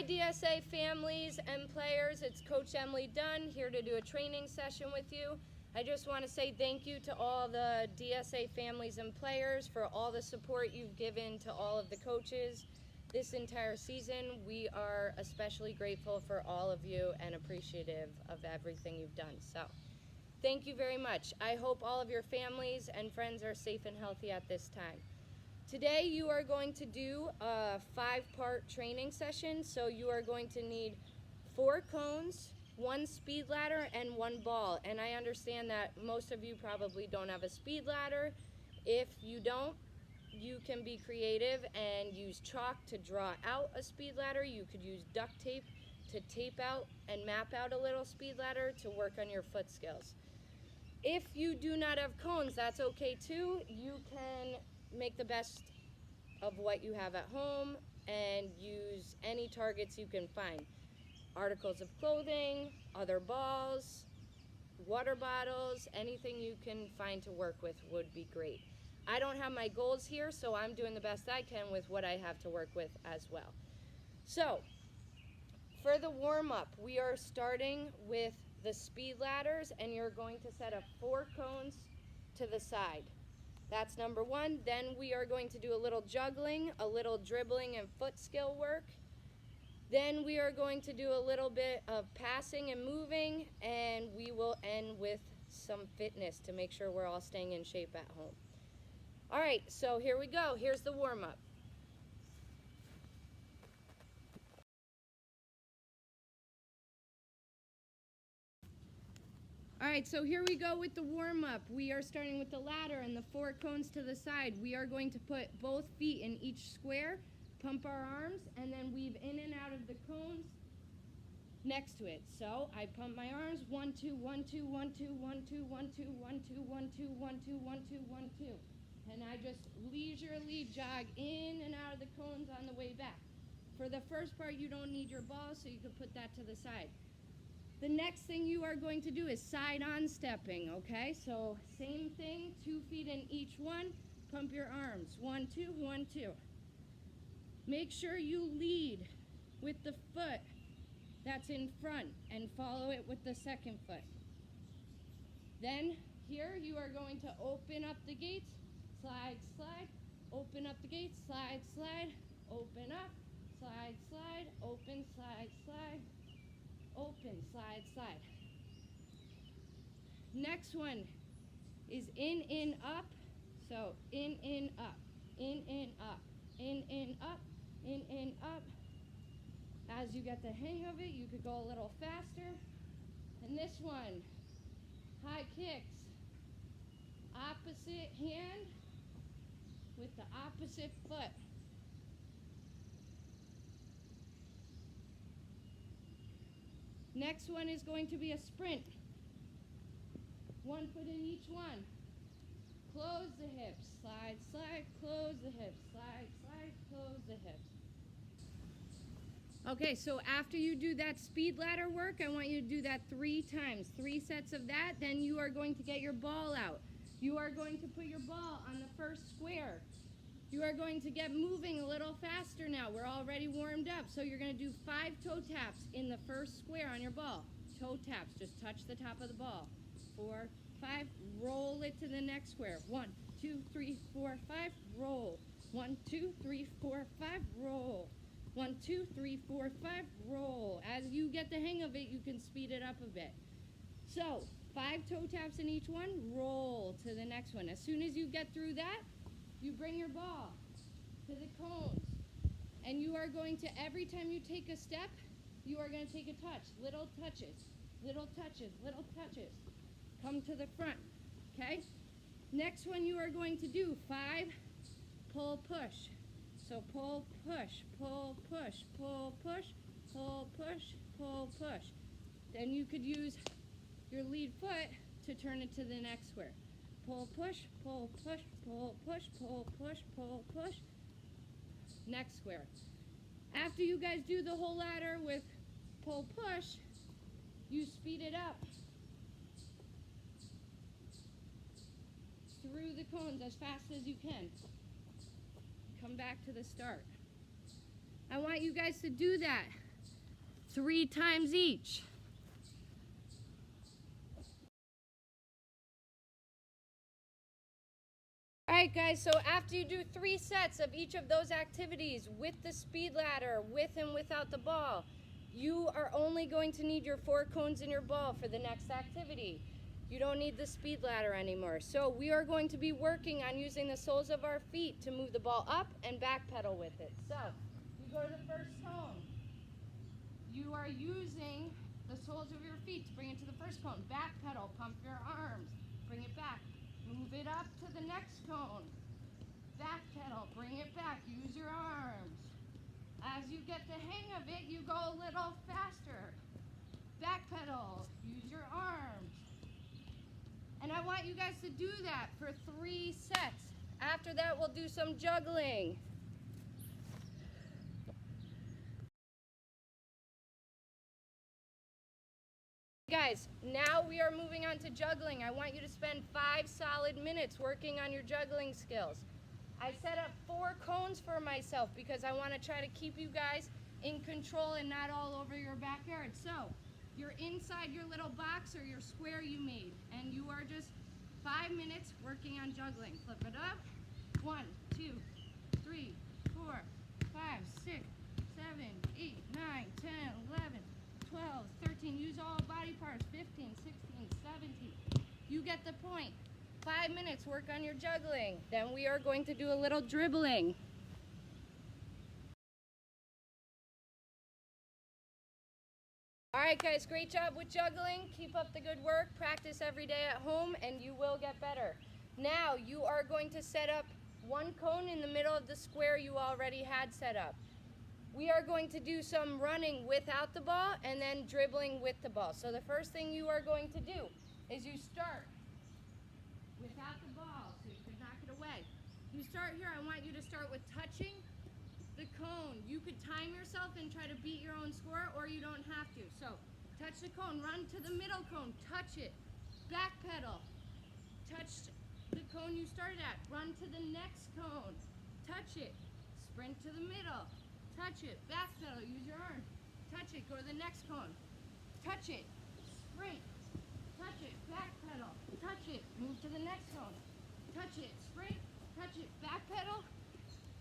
Hi DSA families and players, it's Coach Emily Dunne here to do a training session with you. I just want to say thank you to all the DSA families and players for all the support you've given to all of the coaches this entire season. We are especially grateful for all of you and appreciative of everything you've done. So thank you very much. I hope all of your families and friends are safe and healthy at this time. Today you are going to do a 5-part training session. So you are going to need 4 cones, 1 speed ladder, and 1 ball. And I understand that most of you probably don't have a speed ladder. If you don't, you can be creative and use chalk to draw out a speed ladder. You could use duct tape to tape out and map out a little speed ladder to work on your foot skills. If you do not have cones, that's okay too. You can make the best of what you have at home and use any targets you can find. Articles of clothing, other balls, water bottles, anything you can find to work with would be great. I don't have my goals here, so I'm doing the best I can with what I have to work with as well. So, for the warm-up, we are starting with the speed ladders, and you're going to set up 4 cones to the side. That's number 1. Then we are going to do a little juggling, a little dribbling and foot skill work. Then we are going to do a little bit of passing and moving, and we will end with some fitness to make sure we're all staying in shape at home. All right, so here we go. Here's the warm-up. All right, so here we go with the warm-up. We are starting with the ladder and the 4 cones to the side. We are going to put both feet in each square, pump our arms, and then weave in and out of the cones next to it. So I pump my arms, 1, 2, 1, 2, 1, 2, 1, 2, 1, 2, 1, 2, 1, 2, 1, 2, 1, 2, 1, 2. And I just leisurely jog in and out of the cones on the way back. For the first part, you don't need your ball, so you can put that to the side. The next thing you are going to do is side-on stepping, okay? So same thing, 2 feet in each one. Pump your arms, 1, 2, 1, 2. Make sure you lead with the foot that's in front and follow it with the second foot. Then here you are going to open up the gates, slide, slide, open up the gates, slide, slide, open up, slide, slide, open, slide, slide, open, slide, slide. Next one is in, up. So in, up, in, up, in, up, in, up. As you get the hang of it, you could go a little faster. And this one, high kicks, opposite hand with the opposite foot. Next one is going to be a sprint. 1 foot in each one. Close the hips, slide, slide, close the hips, slide, slide, close the hips. Okay, so after you do that speed ladder work, I want you to do that 3 times, 3 sets of that. Then you are going to get your ball out. You are going to put your ball on the first square. You are going to get moving a little faster now. We're already warmed up. So you're going to do 5 toe taps in the first square on your ball. Toe taps, just touch the top of the ball. 4, 5, roll it to the next square. 1, 2, 3, 4, 5, roll. 1, 2, 3, 4, 5, roll. 1, 2, 3, 4, 5, roll. As you get the hang of it, you can speed it up a bit. So 5 toe taps in each one, roll to the next one. As soon as you get through that, you bring your ball to the cones. And you are going to, every time you take a step, you are going to take a touch. Little touches, little touches, little touches. Come to the front, okay? Next one you are going to do 5 pull push. So pull push, pull push, pull push, pull push, pull push. Then you could use your lead foot to turn it to the next square. Pull push, pull push, pull push, pull push, pull push. Next square. After you guys do the whole ladder with pull push, you speed it up through the cones as fast as you can. Come back to the start. I want you guys to do that 3 times each. Alright guys, so after you do 3 sets of each of those activities with the speed ladder, with and without the ball, you are only going to need your 4 cones and your ball for the next activity. You don't need the speed ladder anymore. So we are going to be working on using the soles of our feet to move the ball up and back pedal with it. So you go to the first cone. You are using the soles of your feet to bring it to the first cone. Back pedal, pump your arms, bring it back. Move it up to the next cone. Back pedal, bring it back, use your arms. As you get the hang of it, you go a little faster. Back pedal, use your arms. And I want you guys to do that for 3 sets. After that, we'll do some juggling. Guys, now we are moving on to juggling. I want you to spend 5 solid minutes working on your juggling skills. I set up 4 cones for myself because I want to try to keep you guys in control and not all over your backyard. So, you're inside your little box or your square you made, and you are just 5 minutes working on juggling. Flip it up. 1, 2, 3, 4, 5, 6, 7, 8, 9, 10, 11, 12, 13, use all body parts, 15, 16, 17. You get the point. 5 minutes, work on your juggling. Then we are going to do a little dribbling. All right, guys, great job with juggling. Keep up the good work. Practice every day at home, and you will get better. Now, you are going to set up 1 cone in the middle of the square you already had set up. We are going to do some running without the ball and then dribbling with the ball. So the first thing you are going to do is you start without the ball, so you can knock it away. You start here, I want you to start with touching the cone. You could time yourself and try to beat your own score, or you don't have to. So touch the cone, run to the middle cone, touch it, back pedal, touch the cone you started at, run to the next cone, touch it, sprint to the middle, touch it, back pedal, use your arm, touch it, go to the next cone, touch it, sprint, touch it, back pedal, touch it, move to the next cone, touch it, sprint, touch it, back pedal,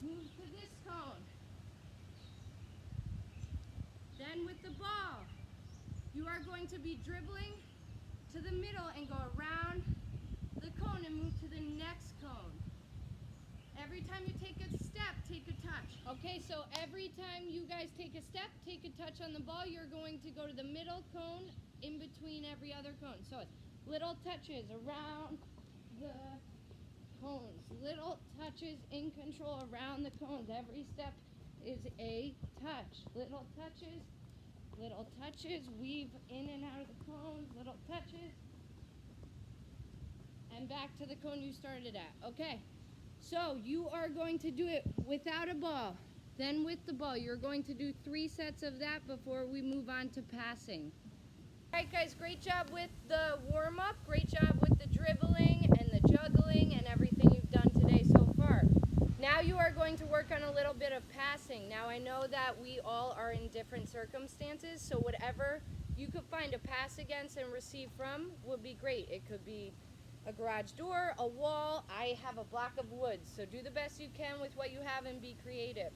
move to this cone. Then with the ball, you are going to be dribbling to the middle and go around the cone and move to the next cone. Every time you take a step, take a touch. Okay, so every time you guys take a step, take a touch on the ball, you're going to go to the middle cone in between every other cone. So it's little touches around the cones, little touches in control around the cones. Every step is a touch. Little touches, weave in and out of the cones, little touches, and back to the cone you started at. Okay. So you are going to do it without a ball, then with the ball. You're going to do 3 sets of that before we move on to passing. All right, guys, great job with the warm-up. Great job with the dribbling and the juggling and everything you've done today so far. Now you are going to work on a little bit of passing. Now I know that we all are in different circumstances, so whatever you could find a pass against and receive from would be great. It could be a garage door, a wall. I have a block of wood, so do the best you can with what you have and be creative.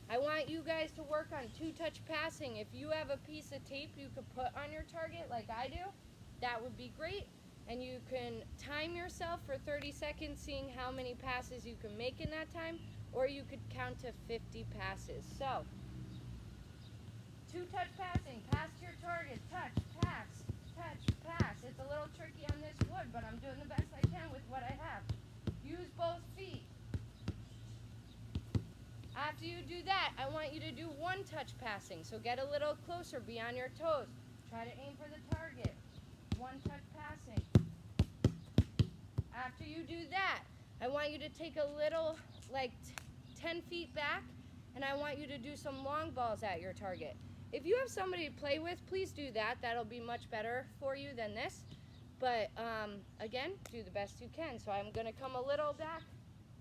I want you guys to work on 2-touch passing. If you have a piece of tape you could put on your target like I do, that would be great. And you can time yourself for 30 seconds, seeing how many passes you can make in that time, or you could count to 50 passes. So, 2-touch passing, pass to your target, touch, pass, pass. It's a little tricky on this wood, but I'm doing the best I can with what I have. Use both feet. After you do that, I want you to do 1-touch passing. So get a little closer, be on your toes. Try to aim for the target. 1-touch passing. After you do that, I want you to take a little, like 10 feet back, and I want you to do some long balls at your target. If you have somebody to play with, please do that. That'll be much better for you than this. But again, do the best you can. So I'm going to come a little back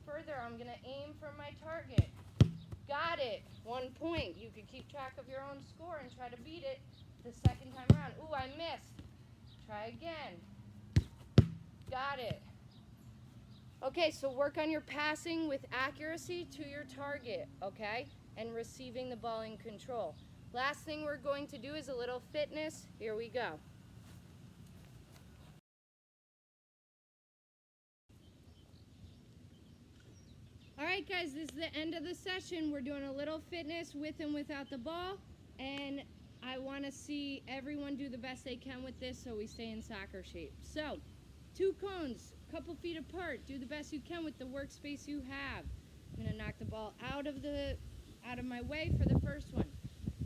further. I'm going to aim for my target. Got it. 1 point. You could keep track of your own score and try to beat it the second time around. Ooh, I missed. Try again. Got it. Okay, so work on your passing with accuracy to your target, okay? And receiving the ball in control. Last thing we're going to do is a little fitness. Here we go. All right, guys, this is the end of the session. We're doing a little fitness with and without the ball, and I want to see everyone do the best they can with this so we stay in soccer shape. So, 2 cones, a couple feet apart. Do the best you can with the workspace you have. I'm going to knock the ball out of my way for the first one.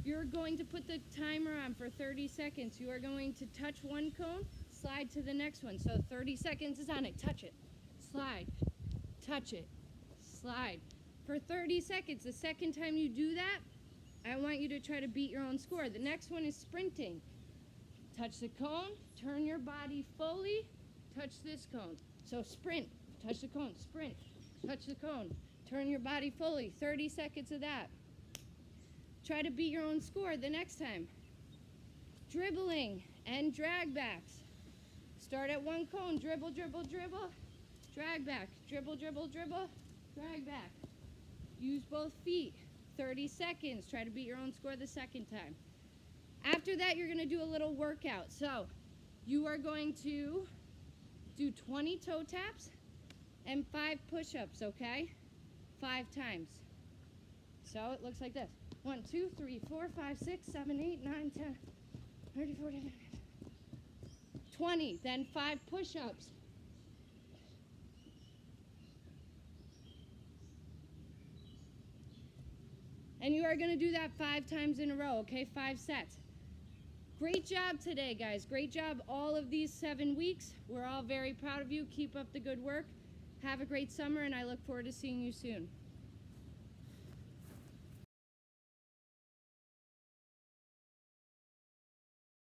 You're going to put the timer on for 30 seconds. You are going to touch one cone, slide to the next one. So 30 seconds is on it. Touch it, slide, touch it, slide. For 30 seconds. The second time you do that, I want you to try to beat your own score. The next one is sprinting. Touch the cone, turn your body fully, touch this cone. So sprint, touch the cone, sprint, touch the cone, turn your body fully. 30 seconds of that. Try to beat your own score the next time. Dribbling and drag backs. Start at one cone, dribble, dribble, dribble, drag back, dribble, dribble, dribble, drag back. Use both feet. 30 seconds. Try to beat your own score the second time. After that, you're going to do a little workout. So you are going to do 20 toe taps and 5 push-ups, okay? 5 times. So it looks like this. 1, 2, 3, 4, 5, 6, 7, 8, 9, 10, 30, 40, 50, 20. Then 5 push-ups. And you are going to do that 5 times in a row, okay? 5 sets. Great job today, guys. Great job all of these 7 weeks. We're all very proud of you. Keep up the good work. Have a great summer, and I look forward to seeing you soon.